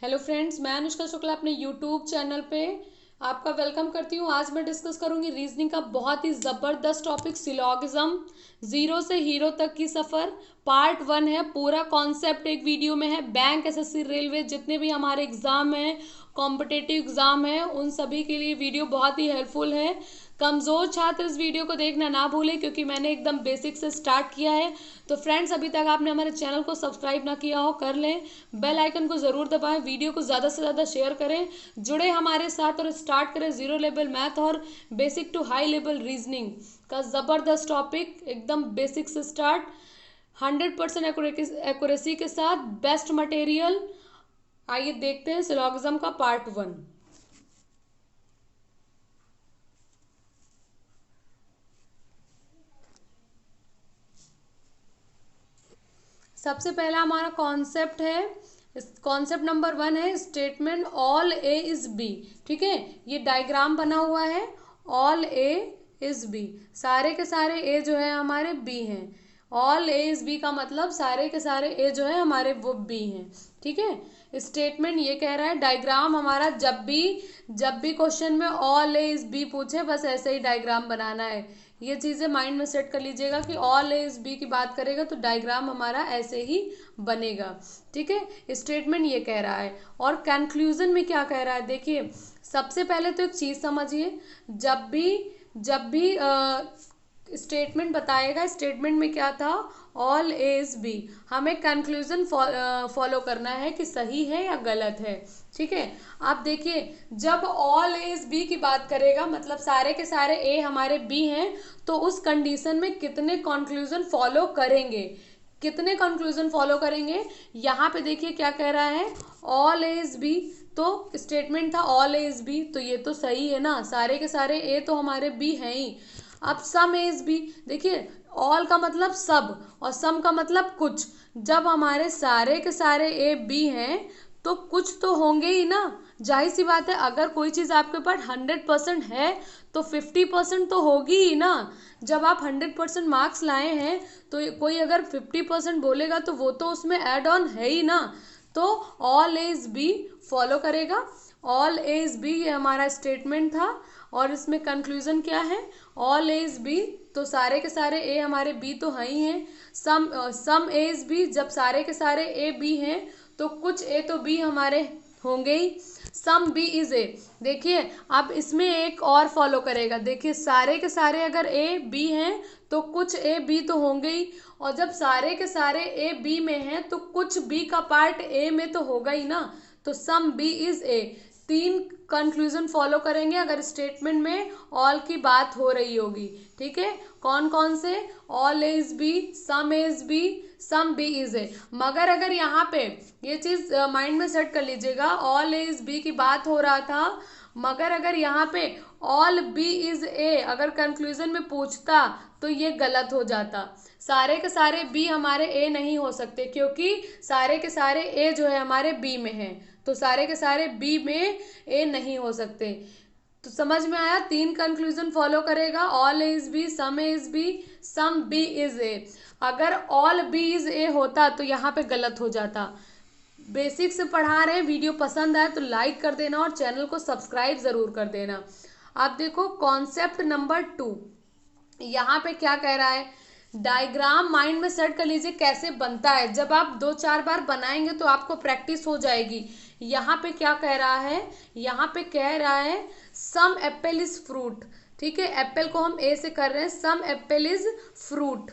Hello friends, मैं अनुष्का शुक्ला अपने YouTube channel पे आपका वेलकम करती हूँ। आज मैं डिस्कस करूँगी रीजनिंग का बहुत ही ज़बरदस्त टॉपिक सिलॉगिज्म, ज़ीरो से हीरो तक की सफ़र। पार्ट 1 है। पूरा कॉन्सेप्ट एक वीडियो में है। बैंक, एसएससी, रेलवे, जितने भी हमारे एग्ज़ाम हैं, कॉम्पिटेटिव एग्ज़ाम है, उन सभी के लिए वीडियो बहुत ही हेल्पफुल है। कमज़ोर छात्र इस वीडियो को देखना ना भूलें, क्योंकि मैंने एकदम बेसिक से स्टार्ट किया है। तो फ्रेंड्स, अभी तक आपने हमारे चैनल को सब्सक्राइब ना किया हो, कर लें। बेल आइकन को ज़रूर दबाएं, वीडियो को ज़्यादा से ज़्यादा शेयर करें, जुड़े हमारे साथ और स्टार्ट करें ज़ीरो लेवल मैथ और basic to high level reasoning का ज़बरदस्त टॉपिक। एकदम बेसिक से स्टार्ट, 100% एक्यूरेसी के साथ, बेस्ट मटेरियल। आइए देखते हैं सिलॉगिज्म का पार्ट 1। सबसे पहला हमारा कॉन्सेप्ट है, कॉन्सेप्ट नंबर 1 है statement all A is B. ठीक है, ये डायग्राम बना हुआ है। ऑल ए इज बी, सारे के सारे ए जो है हमारे बी हैं। ऑल ए इज बी का मतलब सारे के सारे ए जो है हमारे वो बी हैं। ठीक है, स्टेटमेंट ये कह रहा है। डायग्राम हमारा जब भी क्वेश्चन में ऑल ए इज बी पूछे, बस ऐसे ही डायग्राम बनाना है। ये चीज़ें माइंड में सेट कर लीजिएगा कि ऑल ए इज बी की बात करेगा तो डायग्राम हमारा ऐसे ही बनेगा। ठीक है, स्टेटमेंट ये कह रहा है। और कंक्लूजन में क्या कह रहा है, देखिए सबसे पहले तो एक चीज़ समझिए। जब भी स्टेटमेंट बताएगा, स्टेटमेंट में क्या था, ऑल ए इज बी, हमें कंक्लूजन फॉलो करना है कि सही है या गलत है। ठीक है, आप देखिए जब ऑल ए इज बी की बात करेगा, मतलब सारे के सारे ए हमारे बी हैं, तो उस कंडीशन में कितने कंक्लूजन फॉलो करेंगे, कितने कंक्लूजन फॉलो करेंगे। यहाँ पे देखिए क्या कह रहा है, ऑल ए इज बी, तो स्टेटमेंट था ऑल ए इज बी, तो ये तो सही है ना, सारे के सारे ए तो हमारे बी हैं ही। अब सम ए इज बी, देखिए ऑल का मतलब सब और सम का मतलब कुछ। जब हमारे सारे के सारे ए बी हैं तो कुछ तो होंगे ही ना, जाहिर सी बात है। अगर कोई चीज़ आपके पास 100% है तो 50% तो होगी ही ना। जब आप 100% मार्क्स लाए हैं तो कोई अगर 50% बोलेगा तो वो तो उसमें ऐड ऑन है ही ना। तो all A is B follow करेगा। ऑल ए इज बी, ये हमारा स्टेटमेंट था। और इसमें कंक्लूजन क्या है, ऑल ए इज बी, तो सारे के सारे ए हमारे बी तो हैं ही हैं। सम ए इज बी, जब सारे के सारे ए बी हैं तो कुछ ए तो बी हमारे होंगे ही। सम बी इज ए, देखिए अब इसमें एक और फॉलो करेगा। देखिए सारे के सारे अगर ए बी हैं तो कुछ ए बी तो होंगे ही, और जब सारे के सारे ए बी में हैं तो कुछ बी का पार्ट ए में तो होगा ही ना। तो some B is A, 3 conclusion follow करेंगे अगर स्टेटमेंट में ऑल की बात हो रही होगी। ठीक है, कौन कौन से, all A is B, some A is B, some B is A. मगर अगर यहाँ पे ये चीज़ माइंड में सेट कर लीजिएगा, ऑल ए इज बी की बात हो रहा था, मगर अगर यहाँ पे ऑल बी इज ए अगर कंक्लूजन में पूछता तो ये गलत हो जाता। सारे के सारे बी हमारे ए नहीं हो सकते, क्योंकि सारे के सारे ए जो है हमारे बी में है, तो सारे के सारे बी में ए नहीं हो सकते। तो समझ में आया, 3 कंक्लूजन फॉलो करेगा, all A is B, some A is B, some B is A. अगर ऑल बी इज ए होता तो यहाँ पे गलत हो जाता। बेसिक से पढ़ा रहे हैं, वीडियो पसंद आए तो लाइक कर देना और चैनल को सब्सक्राइब ज़रूर कर देना। आप देखो कॉन्सेप्ट नंबर 2, यहाँ पे क्या कह रहा है, डायग्राम माइंड में सेट कर लीजिए कैसे बनता है। जब आप 2-4 बार बनाएंगे तो आपको प्रैक्टिस हो जाएगी। यहाँ पे क्या कह रहा है, यहाँ पे कह रहा है सम एप्पल इज फ्रूट। ठीक है, एप्पल को हम ए से कर रहे हैं, सम एप्पल इज फ्रूट,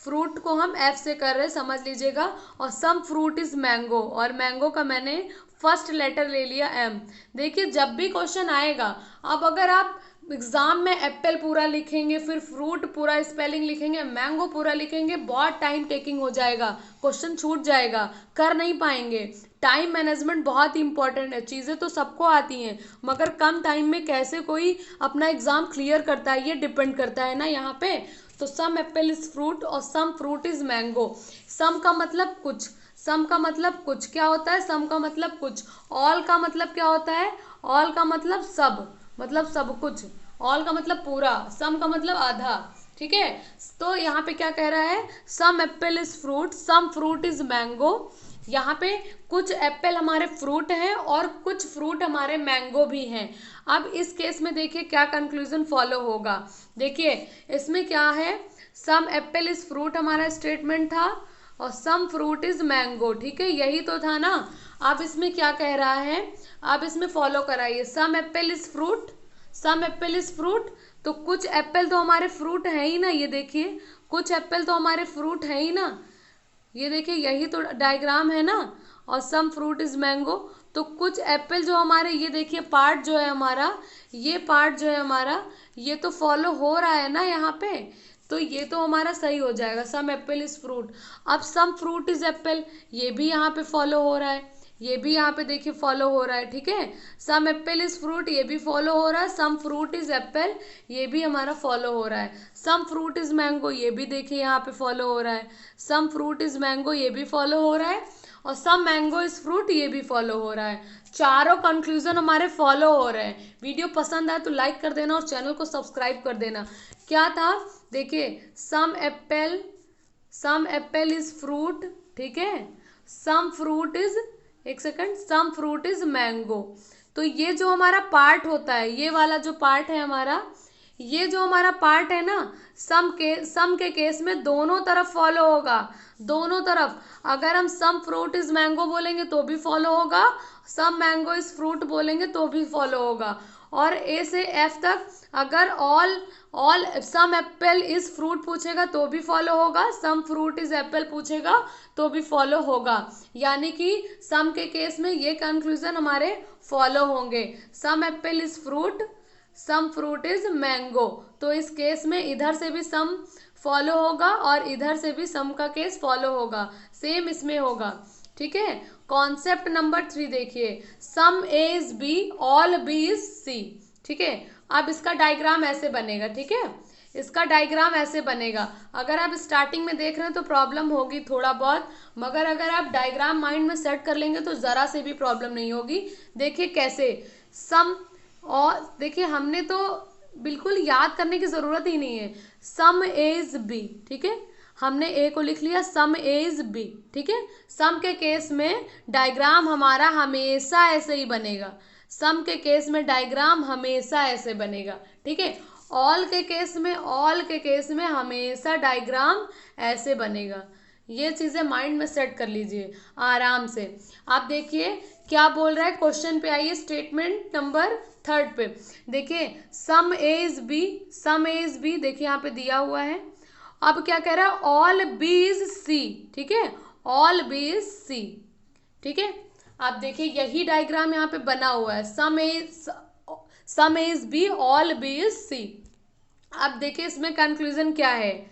फ्रूट को हम एफ से कर रहे हैं, समझ लीजिएगा। और सम फ्रूट इज मैंगो, और मैंगो का मैंने फर्स्ट लेटर ले लिया एम। देखिए जब भी क्वेश्चन आएगा, अब अगर आप एग्जाम में एप्पल पूरा लिखेंगे, फिर फ्रूट पूरा स्पेलिंग लिखेंगे, मैंगो पूरा लिखेंगे, बहुत टाइम टेकिंग हो जाएगा, क्वेश्चन छूट जाएगा, कर नहीं पाएंगे। टाइम मैनेजमेंट बहुत इंपॉर्टेंट है। चीज़ें तो सबको आती हैं, मगर कम टाइम में कैसे कोई अपना एग्जाम क्लियर करता है ये डिपेंड करता है ना यहाँ पे। तो सम एप्पल इज फ्रूट और सम फ्रूट इज मैंगो। सम का मतलब कुछ, सम का मतलब कुछ क्या होता है, सम का मतलब कुछ। ऑल का मतलब क्या होता है, ऑल का मतलब सब कुछ। ऑल का मतलब पूरा, सम का मतलब आधा। ठीक है, तो यहाँ पे क्या कह रहा है, some apple is fruit, some fruit is mango, यहाँ पे कुछ एप्पल हमारे फ्रूट हैं और कुछ फ्रूट हमारे मैंगो भी हैं। अब इस केस में देखिए क्या कंक्लूजन फॉलो होगा। देखिए इसमें क्या है, सम एप्पल इज फ्रूट हमारा स्टेटमेंट था और सम फ्रूट इज मैंगो, ठीक है, यही तो था ना। अब इसमें क्या कह रहा है, अब इसमें फॉलो कराइए, some apple is fruit, some apple is fruit, तो कुछ एप्पल तो हमारे फ्रूट है ही ना, ये देखिए कुछ एप्पल तो हमारे फ्रूट है ही ना, ये देखिए यही तो डायग्राम है ना। और सम फ्रूट इज मैंगो, तो कुछ एप्पल जो हमारे, ये देखिए पार्ट जो है हमारा, ये पार्ट जो है हमारा, ये तो फॉलो हो रहा है ना यहाँ पे, तो ये तो हमारा सही हो जाएगा, सम एप्पल इज फ्रूट। अब सम फ्रूट इज एप्पल, ये भी यहाँ पे फॉलो हो रहा है, ये भी यहाँ पे देखिए फॉलो हो रहा है, ठीक है। सम एप्पल इज फ्रूट, ये भी फॉलो हो रहा है, सम फ्रूट इज एप्पल, ये भी हमारा फॉलो हो रहा है। सम फ्रूट इज मैंगो, ये भी देखिए यहाँ पे फॉलो हो रहा है, सम फ्रूट इज मैंगो, ये भी फॉलो हो रहा है, और सम मैंगो इज फ्रूट, ये भी फॉलो हो रहा है। चारों कंक्लूजन हमारे फॉलो हो रहे हैं। वीडियो पसंद आए तो लाइक कर देना और चैनल को सब्सक्राइब कर देना। क्या था, देखिए सम एप्पल इज फ्रूट, ठीक है, सम फ्रूट इज, एक second, some fruit is mango. तो ये जो हमारा पार्ट होता है, ये वाला जो पार्ट है हमारा, ये जो हमारा पार्ट है ना, सम के केस में दोनों तरफ फॉलो होगा, दोनों तरफ। अगर हम सम फ्रूट इज मैंगो बोलेंगे तो भी फॉलो होगा, सम मैंगो इज फ्रूट बोलेंगे तो भी फॉलो होगा। और ए से एफ तक अगर all some apple is fruit पूछेगा तो भी फॉलो होगा, सम फ्रूट इज एप्पल पूछेगा तो भी फॉलो होगा। यानी कि सम के केस में ये कंक्लूजन हमारे फॉलो होंगे, some apple is fruit, some fruit is mango. तो इस केस में इधर से भी सम फॉलो होगा और इधर से भी सम का केस फॉलो होगा, सेम इसमें होगा, ठीक है। कॉन्सेप्ट नंबर 3 देखिए, some A is B, all B is C, ठीक है। अब इसका डायग्राम ऐसे बनेगा, ठीक है, इसका डायग्राम ऐसे बनेगा। अगर आप स्टार्टिंग में देख रहे हैं तो प्रॉब्लम होगी थोड़ा बहुत, मगर अगर आप डायग्राम माइंड में सेट कर लेंगे तो ज़रा से भी प्रॉब्लम नहीं होगी। देखिए कैसे, सम, और देखिए हमने तो बिल्कुल याद करने की ज़रूरत ही नहीं है, सम ए इज बी, ठीक है, हमने ए को लिख लिया, सम ए इज बी, ठीक है। सम के केस में डायग्राम हमारा हमेशा ऐसे ही बनेगा, सम के केस में डायग्राम हमेशा ऐसे बनेगा, ठीक है। ऑल के केस में हमेशा डायग्राम ऐसे बनेगा। ये चीज़ें माइंड में सेट कर लीजिए आराम से। आप देखिए क्या बोल रहा है, क्वेश्चन पे आइए, स्टेटमेंट नंबर 3 पे देखिए, some A is B, some A is B, देखिए यहाँ पे दिया हुआ है। अब क्या कह रहा है, ऑल बी इज सी, ठीक है, ऑल बी इज सी, ठीक है। आप देखिए यही डायग्राम यहाँ पे बना हुआ है, some A is B, all B is C. अब देखिए इसमें कंक्लूजन क्या है,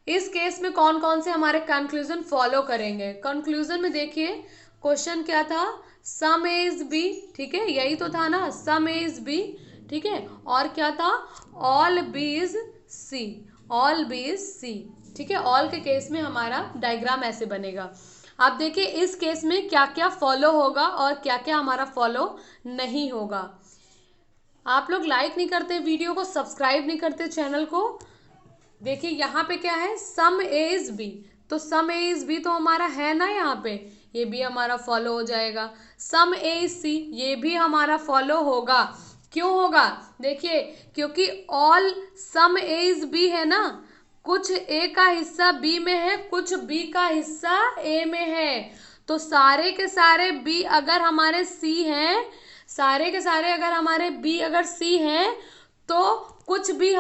इस केस में कौन कौन से हमारे कंक्लूजन फॉलो करेंगे। कंक्लूजन में देखिए क्वेश्चन क्या था, सम ए इज बी, ठीक है, यही तो था ना, सम ए इज बी, ठीक है, और क्या था, all B is C, all B is C, ठीक है। ऑल के केस में हमारा डायग्राम ऐसे बनेगा। आप देखिए इस केस में क्या क्या फॉलो होगा और क्या क्या हमारा फॉलो नहीं होगा। आप लोग लाइक नहीं करते वीडियो को, सब्सक्राइब नहीं करते चैनल को। देखिए यहाँ पे क्या है, सम ए इज बी, तो सम ए इज बी तो हमारा है ना यहाँ पे, ये भी हमारा फॉलो हो जाएगा। सम ए इज सी, ये भी हमारा फॉलो होगा। क्यों होगा, देखिए क्योंकि all some A is B है ना, कुछ ए का हिस्सा बी में है, कुछ बी का हिस्सा ए में है, तो सारे के सारे बी अगर हमारे सी हैं, सारे के सारे अगर हमारे बी अगर सी हैं, तो कुछ बी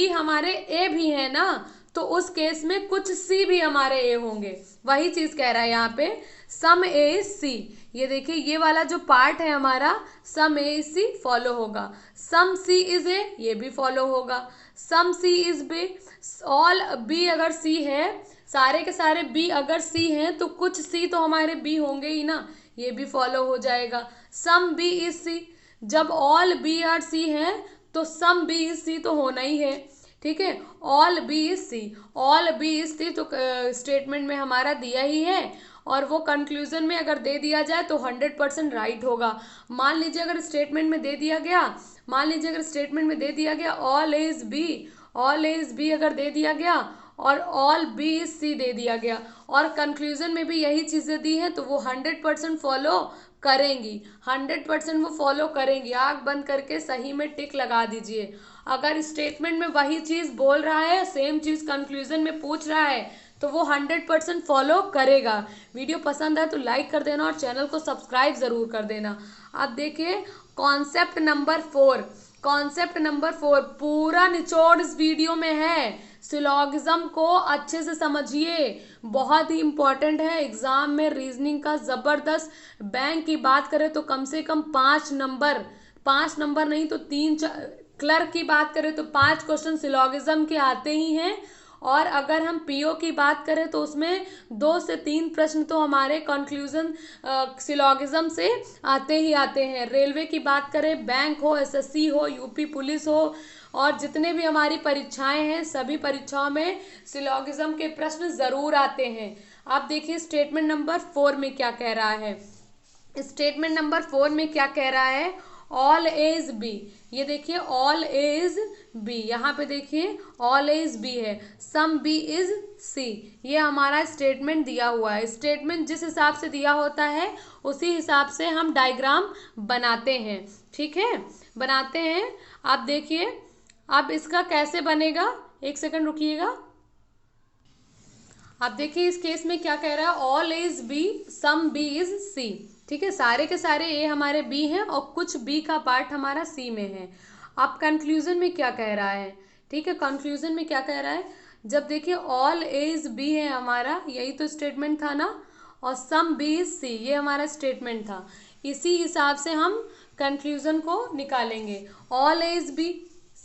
हमारे ए भी है ना, तो उस केस में कुछ सी भी हमारे ए होंगे। वही चीज कह रहा है यहाँ पे, सम ए इज सी। ये देखिए ये वाला जो पार्ट है हमारा, सम ए इज सी फॉलो होगा, सम सी इज ए, ये भी फॉलो होगा, सम सी इज बी, ऑल बी अगर सी है, सारे के सारे बी अगर सी हैं, तो कुछ सी तो हमारे बी होंगे ही ना, ये भी फॉलो हो जाएगा। सम बी इज सी, जब ऑल बी आर सी है तो सम बी इज सी तो होना ही है, ठीक है। All B is C, all B is C तो स्टेटमेंट में हमारा दिया ही है, और वो कंक्लूजन में अगर दे दिया जाए तो 100% राइट होगा। मान लीजिए अगर स्टेटमेंट में दे दिया गया, all is B, all is B अगर दे दिया गया, और ऑल बी इज सी दे दिया गया, और कंक्लूजन में भी यही चीज़ें दी हैं, तो वो 100% फॉलो करेंगी, 100% वो फॉलो करेंगी। आँख बंद करके सही में टिक लगा दीजिए। अगर स्टेटमेंट में वही चीज़ बोल रहा है, सेम चीज़ कंक्लूजन में पूछ रहा है, तो वो 100% फॉलो करेगा। वीडियो पसंद है तो लाइक कर देना और चैनल को सब्सक्राइब ज़रूर कर देना। अब देखिए कॉन्सेप्ट नंबर 4, कॉन्सेप्ट नंबर 4 पूरा निचोड़ इस वीडियो में है। सिलॉगिज्म को अच्छे से समझिए, बहुत ही इंपॉर्टेंट है एग्जाम में रीजनिंग का ज़बरदस्त। बैंक की बात करें तो कम से कम 5 नंबर, 5 नंबर नहीं तो 3, क्लर्क की बात करें तो 5 क्वेश्चन सिलॉगिज्म के आते ही हैं। और अगर हम पीओ की बात करें तो उसमें 2 से 3 प्रश्न तो हमारे कंक्लूजन सिलॉगिज्म से आते ही आते हैं। रेलवे की बात करें, बैंक हो, एसएससी हो, यूपी पुलिस हो, और जितने भी हमारी परीक्षाएं हैं सभी परीक्षाओं में सिलॉगिज्म के प्रश्न ज़रूर आते हैं। आप देखिए स्टेटमेंट नंबर 4 में क्या कह रहा है। स्टेटमेंट नंबर 4 में क्या कह रहा है, ऑल ए इज बी। ये देखिए ऑल ए इज बी, यहाँ पे देखिए ऑल ए इज बी है, सम बी इज सी। ये हमारा स्टेटमेंट दिया हुआ है। स्टेटमेंट जिस हिसाब से दिया होता है उसी हिसाब से हम डायग्राम बनाते हैं, ठीक है, बनाते हैं। आप देखिए अब इसका कैसे बनेगा, एक सेकंड रुकिएगा। आप देखिए इस केस में क्या कह रहा है, all A is B, some B is C. ठीक है, सारे के सारे ए हमारे बी हैं और कुछ बी का पार्ट हमारा सी में है। अब कंक्लूजन में क्या कह रहा है, ठीक है, कंक्लूजन में क्या कह रहा है, जब देखिए ऑल ए इज बी है हमारा, यही तो स्टेटमेंट था ना, और सम बी इज सी ये हमारा स्टेटमेंट था। इसी हिसाब से हम कंक्लूजन को निकालेंगे। ऑल ए इज बी,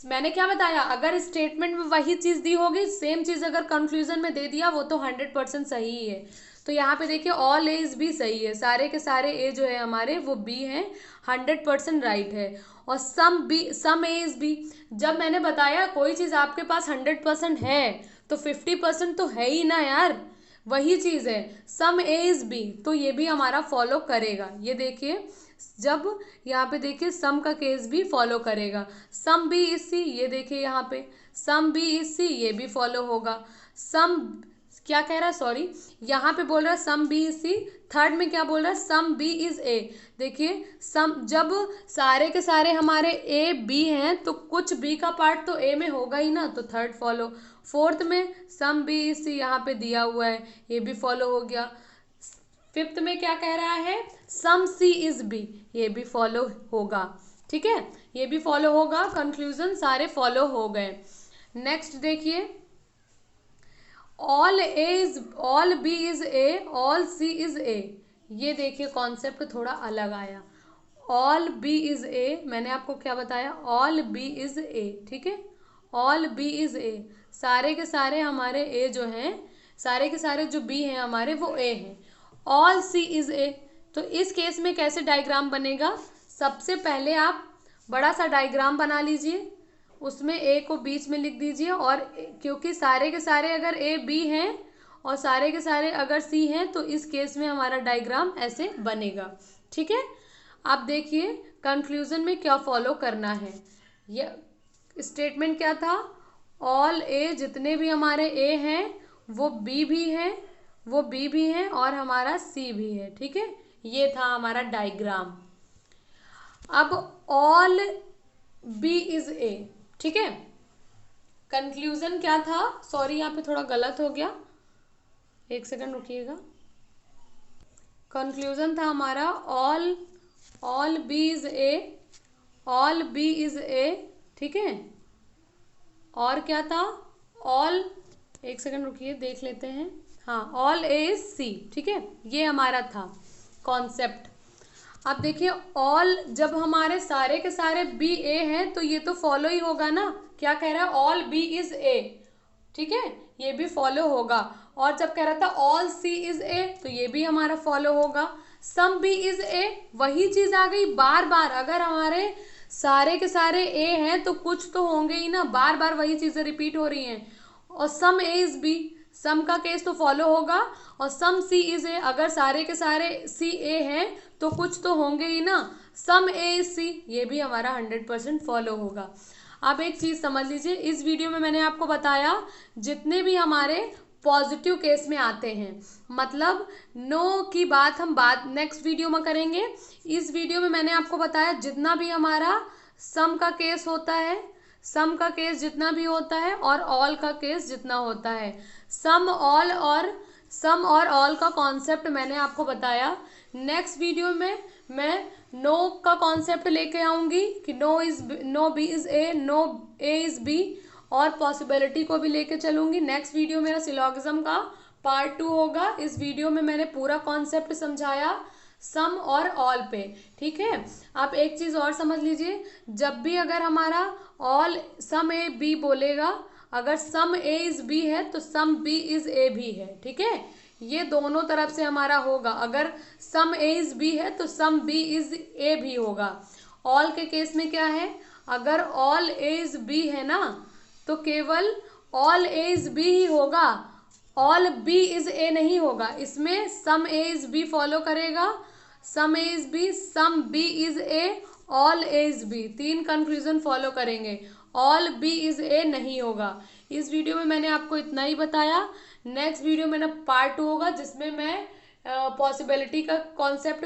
मैंने क्या बताया, अगर स्टेटमेंट में वही चीज़ दी होगी, सेम चीज़ अगर कंक्लूजन में दे दिया वो तो 100% सही है। तो यहाँ पे देखिए ऑल ए इज बी सही है, सारे के सारे ए जो है हमारे वो बी हैं, 100% राइट है। और सम ए इज बी, जब मैंने बताया कोई चीज़ आपके पास 100% है तो 50% तो है ही ना यार, वही चीज़ है। सम ए इज बी, तो ये भी हमारा फॉलो करेगा। ये देखिए जब यहाँ पे देखिए सम का केस भी फॉलो करेगा। सम बी इज सी, ये देखिए यहाँ पे सम बी इज सी, ये भी फॉलो होगा। सम क्या कह रहा है, सॉरी, यहाँ पे बोल रहा है some B is C, third में क्या बोल रहा है, सम बी इज ए। देखिए सम, जब सारे के सारे हमारे ए बी हैं तो कुछ बी का पार्ट तो ए में होगा ही ना, तो थर्ड फॉलो। फोर्थ में सम बी इज सी यहाँ पे दिया हुआ है, ये भी फॉलो हो गया। फिफ्थ में क्या कह रहा है, सम सी इज बी, ये भी फॉलो होगा, ठीक है, ये भी फॉलो होगा। कंक्लूजन सारे फॉलो हो गए। नेक्स्ट देखिए all B is A, all C is A. ये देखिए कॉन्सेप्ट थोड़ा अलग आया। ऑल बी इज ए, मैंने आपको क्या बताया, ऑल बी इज ए, ठीक है, ऑल बी इज ए, सारे के सारे हमारे ए जो हैं, सारे के सारे जो बी हैं हमारे वो ए हैं। ऑल सी इज ए, तो इस केस में कैसे डायग्राम बनेगा, सबसे पहले आप बड़ा सा डायग्राम बना लीजिए, उसमें ए को बीच में लिख दीजिए, और क्योंकि सारे के सारे अगर ए बी हैं और सारे के सारे अगर सी हैं तो इस केस में हमारा डायग्राम ऐसे बनेगा, ठीक है। आप देखिए कंक्लूजन में क्या फॉलो करना है। ये स्टेटमेंट क्या था, ऑल ए, जितने भी हमारे ए हैं वो बी भी हैं, वो बी भी हैं और हमारा सी भी है, ठीक है, ये था हमारा डायग्राम। अब ऑल बी इज ए, ठीक है, कंक्लूजन क्या था, सॉरी यहाँ पे थोड़ा गलत हो गया, एक सेकंड रुकिएगा। कंक्लूजन था हमारा all B is A, all B is ए, ठीक है, और क्या था, ऑल, एक सेकंड रुकिए देख लेते हैं, हाँ, ऑल ए इज सी, ठीक है, ये हमारा था कॉन्सेप्ट। अब देखिए ऑल, जब हमारे सारे के सारे बी ए हैं तो ये तो फॉलो ही होगा ना, क्या कह रहा है, ऑल बी इज ए, ठीक है, ये भी फॉलो होगा। और जब कह रहा था ऑल सी इज ए, तो ये भी हमारा फॉलो होगा। सम बी इज ए, वही चीज आ गई बार बार, अगर हमारे सारे के सारे ए हैं तो कुछ तो होंगे ही ना, बार बार वही चीजें रिपीट हो रही हैं। और सम ए इज बी, सम का केस तो फॉलो होगा, और सम सी इज ए, अगर सारे के सारे सी ए हैं तो कुछ तो होंगे ही ना, सम ए इज सी, ये भी हमारा 100% फॉलो होगा। अब एक चीज़ समझ लीजिए, इस वीडियो में मैंने आपको बताया जितने भी हमारे पॉजिटिव केस में आते हैं, मतलब नो की बात हम नेक्स्ट वीडियो में करेंगे। इस वीडियो में मैंने आपको बताया जितना भी हमारा सम का केस होता है, सम का केस जितना भी होता है और ऑल का केस जितना होता है, सम और ऑल का कॉन्सेप्ट मैंने आपको बताया। नेक्स्ट वीडियो में मैं नो का कॉन्सेप्ट लेके आऊंगी कि no B is A, no A is B, और पॉसिबिलिटी को भी लेके चलूंगी। नेक्स्ट वीडियो मेरा सिलोगिज्म का पार्ट 2 होगा। इस वीडियो में मैंने पूरा कॉन्सेप्ट समझाया सम और ऑल पे, ठीक है। आप एक चीज़ और समझ लीजिए, जब भी अगर हमारा ऑल सम ए बी बोलेगा, अगर सम ए इज बी है तो सम बी इज ए भी है, ठीक है। ये दोनों तरफ से हमारा होगा, अगर सम ए इज बी है तो सम बी इज ए भी होगा। ऑल के केस में क्या है, अगर ऑल ए इज बी है ना तो केवल ऑल ए इज बी ही होगा, ऑल बी इज ए नहीं होगा। इसमें some A is B follow करेगा, some A is B, some B is A, all A is B, तीन कंक्लूजन फॉलो करेंगे, ऑल बी इज ए नहीं होगा। इस वीडियो में मैंने आपको इतना ही बताया। नेक्स्ट वीडियो में ना पार्ट 2 होगा जिसमें मैं पॉसिबिलिटी का कॉन्सेप्ट